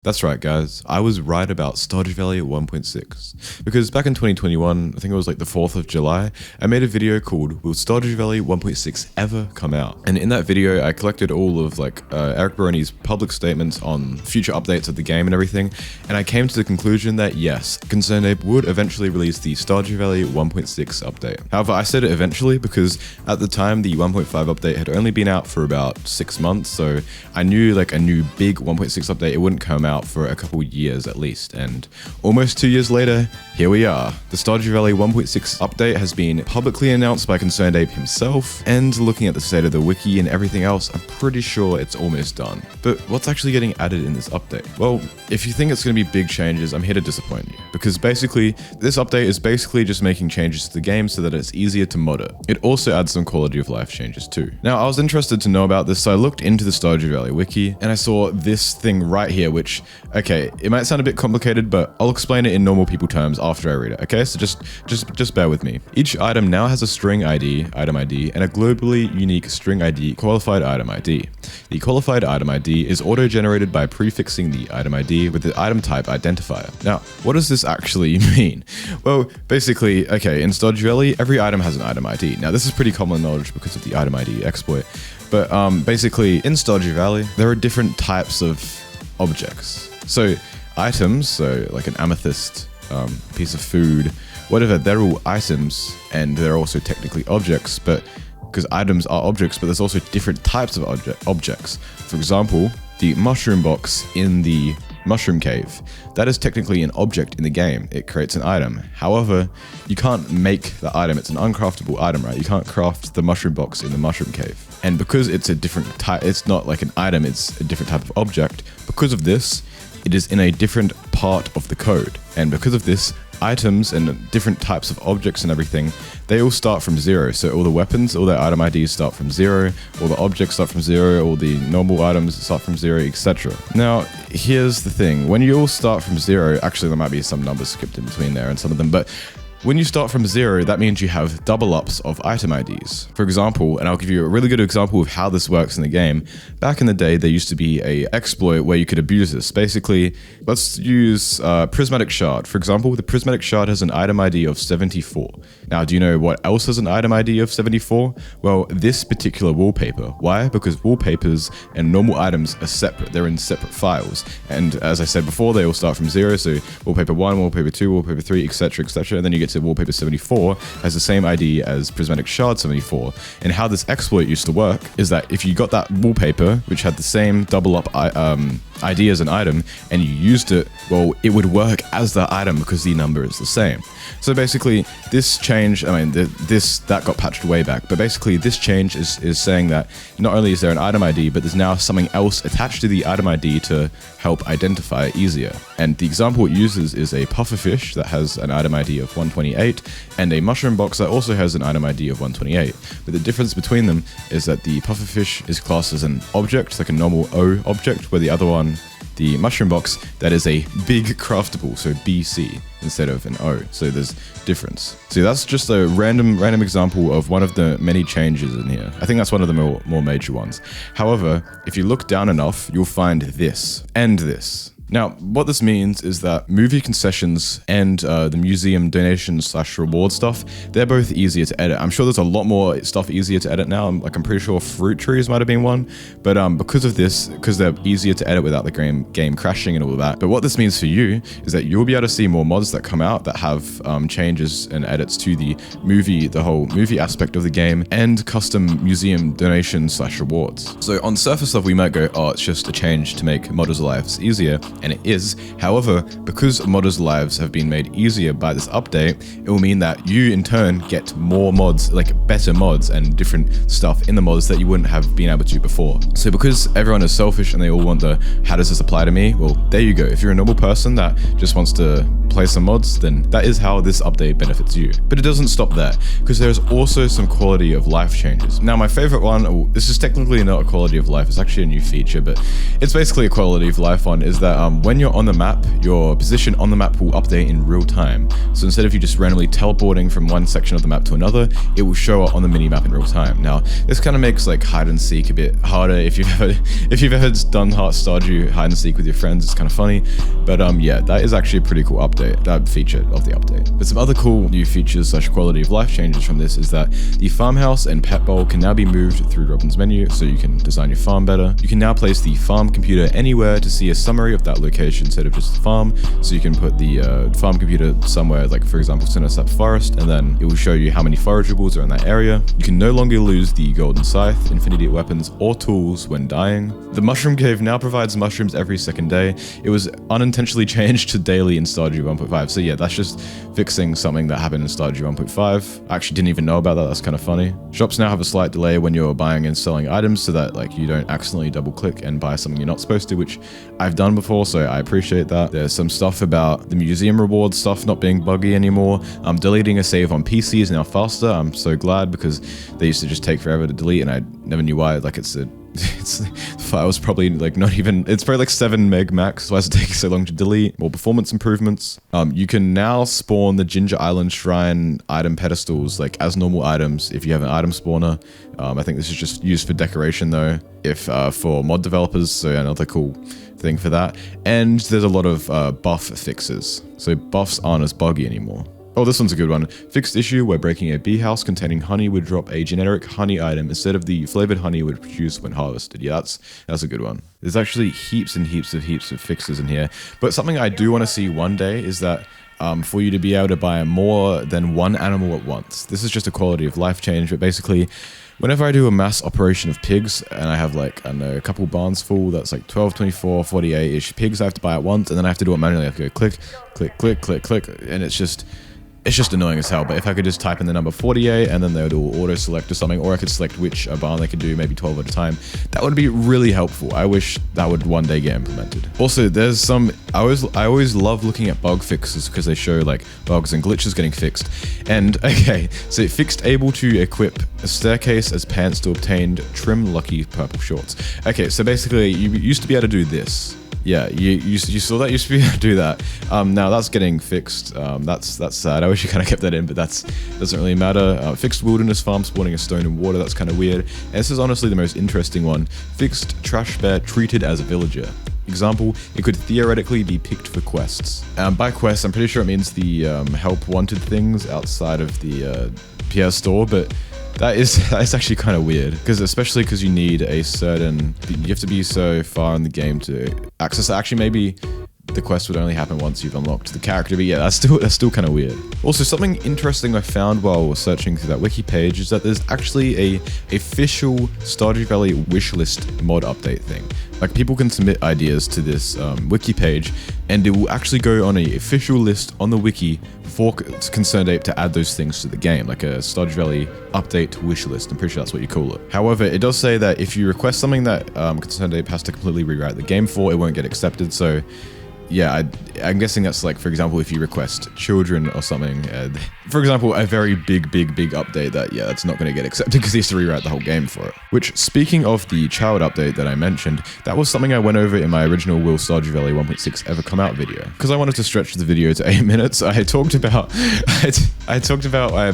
That's right, guys. I was right about Stardew Valley 1.6. Because back in 2021, I think it was like the 4th of July, I made a video called Will Stardew Valley 1.6 ever come out? And in that video, I collected all of Eric Barone's public statements on future updates of the game and everything, and I came to the conclusion that yes, Concerned Ape would eventually release the Stardew Valley 1.6 update. However, I said it eventually because at the time, the 1.5 update had only been out for about 6 months, so I knew like a new big 1.6 update, it wouldn't come out for a couple years at least, and almost 2 years later, here we are. The Stardew Valley 1.6 update has been publicly announced by Concerned Ape himself, and looking at the state of the wiki and everything else, I'm pretty sure it's almost done. But what's actually getting added in this update? Well, if you think it's going to be big changes, I'm here to disappoint you, because basically, this update is basically just making changes to the game so that it's easier to mod it. It also adds some quality of life changes too. Now, I was interested to know about this, so I looked into the Stardew Valley wiki, and I saw this thing right here, which, okay, it might sound a bit complicated, but I'll explain it in normal people terms after I read it, okay? So just bear with me. Each item now has a string ID, item ID, and a globally unique string ID, qualified item ID. The qualified item ID is auto-generated by prefixing the item ID with the item type identifier. Now, what does this actually mean? Well, basically, okay, in Stardew Valley, every item has an item ID. Now, this is pretty common knowledge because of the item ID exploit, but basically, in Stardew Valley, there are different types of objects. So items, so like an amethyst, piece of food, whatever, they're all items, and they're also technically objects, but because items are objects, but there's also different types of objects. For example, the mushroom box in the mushroom cave, that is technically an object in the game. It creates an item. However, you can't make the item. It's an uncraftable item, right? You can't craft the mushroom box in the mushroom cave. And because it's a different type, it's not like an item, it's a different type of object. Because of this, it is in a different part of the code. And because of this, items and different types of objects and everything, they all start from 0. So all the weapons, all their item IDs start from 0, all the objects start from 0, all the normal items start from 0, etc. Now, here's the thing. When you all start from 0, actually there might be some numbers skipped in between there and some of them, but when you start from 0, that means you have double ups of item IDs. For example, and I'll give you a really good example of how this works in the game. Back in the day, there used to be a exploit where you could abuse this. Basically, let's use Prismatic Shard. For example, the Prismatic Shard has an item ID of 74. Now, do you know what else has an item ID of 74? Well, this particular wallpaper. Why? Because wallpapers and normal items are separate. They're in separate files. And as I said before, they all start from 0. So wallpaper 1, wallpaper 2, wallpaper 3, etc., etc. And then you get to wallpaper 74 has the same ID as Prismatic Shard 74. And how this exploit used to work is that if you got that wallpaper, which had the same double up ID as an item, and you used it, well, it would work as that item because the number is the same. So basically, this change, I mean, that got patched way back, but basically this change is saying that not only is there an item ID, but there's now something else attached to the item ID to help identify it easier. And the example it uses is a pufferfish that has an item ID of 128, and a mushroom box that also has an item ID of 128. But the difference between them is that the pufferfish is classed as an object, like a normal O object, where the other one, the mushroom box, that is a big craftable, so BC instead of an O. So there's difference. So that's just a random example of one of the many changes in here. I think that's one of the more major ones. However, if you look down enough, you'll find this and this. Now, what this means is that movie concessions and the museum donation/reward stuff, they're both easier to edit. I'm sure there's a lot more stuff easier to edit now. I'm pretty sure fruit trees might have been one, but because of this, because they're easier to edit without the game crashing and all of that. But what this means for you is that you'll be able to see more mods that come out that have changes and edits to the whole movie aspect of the game, and custom museum donation/rewards. So on surface level, we might go, oh, it's just a change to make modders' lives easier. And it is. However, because modders' lives have been made easier by this update, it will mean that you in turn get more mods, like better mods and different stuff in the mods that you wouldn't have been able to before. So because everyone is selfish and they all want the, how does this apply to me? Well, there you go. If you're a normal person that just wants to play some mods, then that is how this update benefits you. But it doesn't stop there, because there's also some quality of life changes. Now, my favorite one, this is technically not a quality of life, it's actually a new feature, but it's basically a quality of life one, is that when you're on the map, your position on the map will update in real time. So instead of you just randomly teleporting from one section of the map to another, it will show up on the mini-map in real time. Now, this kind of makes like hide and seek a bit harder. If you've ever done Stardew hide and seek with your friends, it's kind of funny. But yeah, that is actually a pretty cool update, that feature of the update. But some other cool new features / quality of life changes from this is that the farmhouse and pet bowl can now be moved through Robin's menu, so you can design your farm better. You can now place the farm computer anywhere to see a summary of that location instead of just the farm. So you can put the farm computer somewhere, like for example Sinasap Forest, and then it will show you how many forageables are in that area. You can no longer lose the golden scythe, infinity weapons, or tools when dying. The mushroom cave now provides mushrooms every second day. It was unintentionally changed to daily in Stardew 1.5. So yeah, that's just fixing something that happened in Stardew 1.5. I actually didn't even know about that. That's kind of funny. Shops now have a slight delay when you're buying and selling items, so that like you don't accidentally double click and buy something you're not supposed to, which I've done before, so I appreciate that. There's some stuff about the museum reward stuff not being buggy anymore. Deleting a save on PC is now faster. I'm so glad, because they used to just take forever to delete, and I never knew why. Like the file's probably like not even, it's probably like 7 meg max. Why does it take so long to delete? More performance improvements. You can now spawn the Ginger Island Shrine item pedestals like as normal items if you have an item spawner. I think this is just used for decoration though, if for mod developers, so another cool thing for that. And there's a lot of buff fixes, so buffs aren't as buggy anymore. Oh, this one's a good one. Fixed issue where breaking a bee house containing honey would drop a generic honey item instead of the flavored honey would produce when harvested. Yeah, that's a good one. There's actually heaps and heaps of fixes in here. But something I do want to see one day is that for you to be able to buy more than one animal at once. This is just a quality of life change, but basically, whenever I do a mass operation of pigs, and I have like, I don't know, a couple barns full, that's like 12, 24, 48-ish pigs I have to buy at once, and then I have to do it manually. I have to go click, click, click, click, click, and it's just annoying as hell. But if I could just type in the number 48 and then they would all auto select or something, or I could select which barn they could do, maybe 12 at a time, that would be really helpful. I wish that would one day get implemented. Also, there's some, I always love looking at bug fixes because they show like bugs and glitches getting fixed. And okay, so it fixed able to equip a staircase as pants to obtain trim lucky purple shorts. Okay, so basically you used to be able to do this. Yeah, you saw that, you used to be able to do that. Now that's getting fixed. That's sad. I wish you kind of kept that in, but doesn't really matter. Fixed wilderness farm spawning a stone and water. That's kind of weird. And this is honestly the most interesting one. Fixed trash bear treated as a villager. Example, it could theoretically be picked for quests. By quests, I'm pretty sure it means the help wanted things outside of the PS store, but that's actually kind of weird, especially because you need a certain, you have to be so far in the game to access it. Actually, maybe the quest would only happen once you've unlocked the character, but yeah, that's still kind of weird. Also, something interesting I found while searching through that wiki page is that there's actually a official Stardew Valley wishlist mod update thing. Like, people can submit ideas to this wiki page, and it will actually go on an official list on the wiki for Concerned Ape to add those things to the game, like a Stardew Valley update wish list. I'm pretty sure that's what you call it. However, it does say that if you request something that Concerned Ape has to completely rewrite the game for, it won't get accepted. So yeah, I'm guessing that's like, for example, if you request children or something, for example, a very big update that's not going to get accepted because he has to rewrite the whole game for it. Which, speaking of the child update that I mentioned, that was something I went over in my original Will Stardew Valley 1.6 ever come out video. Because I wanted to stretch the video to 8 minutes, I talked about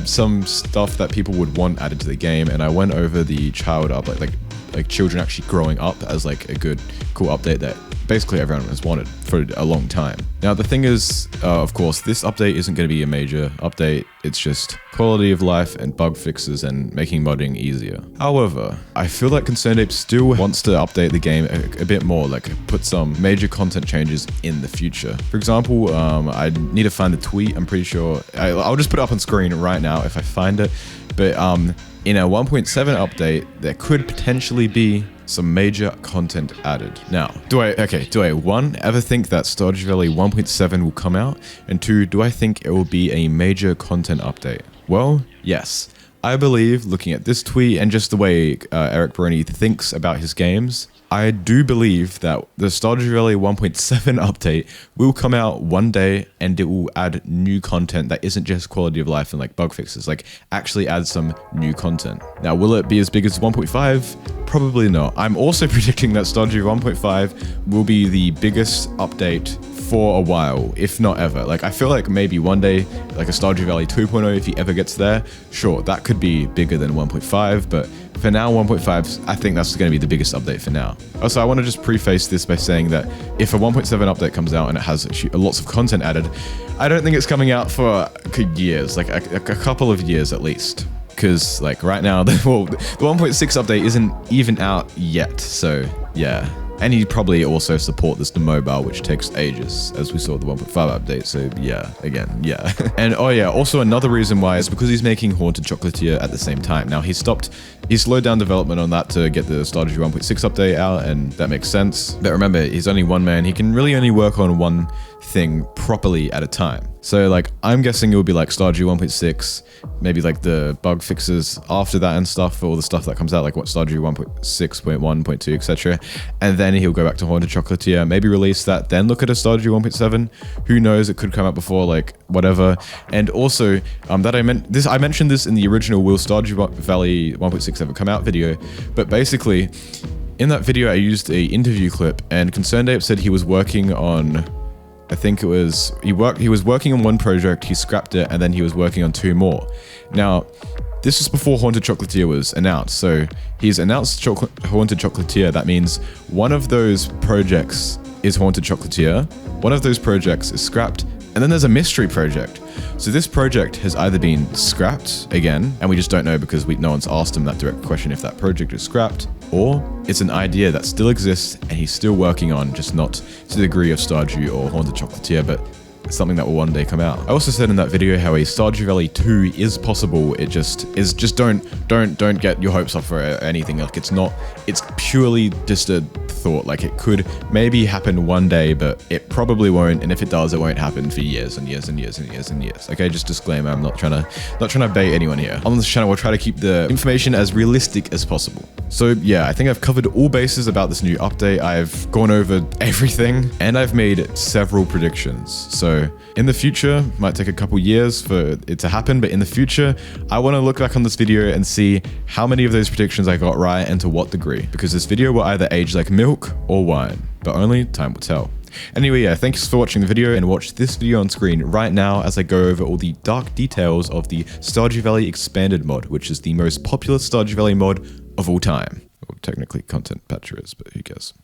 some stuff that people would want added to the game, and I went over the child update, like children actually growing up as like a good, cool update that basically everyone has wanted for a long time. Now, the thing is, of course, this update isn't going to be a major update. It's just quality of life and bug fixes and making modding easier. However, I feel like Concerned Ape still wants to update the game a bit more, like put some major content changes in the future. For example, I need to find the tweet. I'm pretty sure, I'll just put it up on screen right now if I find it. But in a 1.7 update, there could potentially be some major content added. Now, do I one, ever think that Stardew Valley 1.7 will come out? And two, do I think it will be a major content update? Well, yes. I believe, looking at this tweet and just the way Eric Barone thinks about his games, I do believe that the Stardew Valley 1.7 update will come out one day and it will add new content that isn't just quality of life and like bug fixes, like actually add some new content. Now, will it be as big as 1.5? Probably not. I'm also predicting that Stardew 1.5 will be the biggest update for a while, if not ever. Like, I feel like maybe one day, like a Stardew Valley 2.0, if he ever gets there, sure, that could be bigger than 1.5, but for now, 1.5, I think that's going to be the biggest update for now. Also, I want to just preface this by saying that if a 1.7 update comes out and it has lots of content added, I don't think it's coming out for years, like a couple of years at least. Because like right now, the 1.6 update isn't even out yet, so yeah. And he'd probably also support this to mobile, which takes ages, as we saw the 1.5 update. So yeah, again, yeah. And oh yeah, also another reason why is because he's making Haunted Chocolatier at the same time. Now he slowed down development on that to get the Stardew 1.6 update out, and that makes sense. But remember, he's only one man. He can really only work on one thing properly at a time. So like, I'm guessing it will be like Stardew 1.6, maybe like the bug fixes after that and stuff, all the stuff that comes out, like what Stardew 1.6, 1.2, etc. And then he'll go back to Haunted Chocolatier, maybe release that, then look at a Stardew 1.7. Who knows? It could come out before, like whatever. And also, I mentioned this in the original Will Stardew Valley 1.6 ever come out video, but basically, in that video I used a interview clip, and Concerned Ape said he was working on, I think it was, he was working on one project, he scrapped it, and then he was working on 2 more. Now, this was before Haunted Chocolatier was announced, so he's announced Haunted Chocolatier. That means one of those projects is Haunted Chocolatier, one of those projects is scrapped, and then there's a mystery project. So this project has either been scrapped again, and we just don't know because no one's asked him that direct question if that project is scrapped, or it's an idea that still exists and he's still working on, just not to the degree of Stardew or Haunted Chocolatier, but it's something that will one day come out. I also said in that video how a Stardew Valley 2 is possible. It just don't get your hopes up for anything. Like it's purely just a thought. Like it could maybe happen one day, but it probably won't. And if it does, it won't happen for years and years and years and years and years. Okay, just disclaimer, I'm not trying to bait anyone here. On this channel, we'll try to keep the information as realistic as possible. So yeah, I think I've covered all bases about this new update. I've gone over everything and I've made several predictions. So in the future, might take a couple years for it to happen, but in the future, I want to look back on this video and see how many of those predictions I got right and to what degree, because this video will either age like milk or wine, but only time will tell. Anyway, yeah, thanks for watching the video, and watch this video on screen right now as I go over all the dark details of the Stardew Valley Expanded mod, which is the most popular Stardew Valley mod of all time. Well, technically Content Patcher is, but who cares?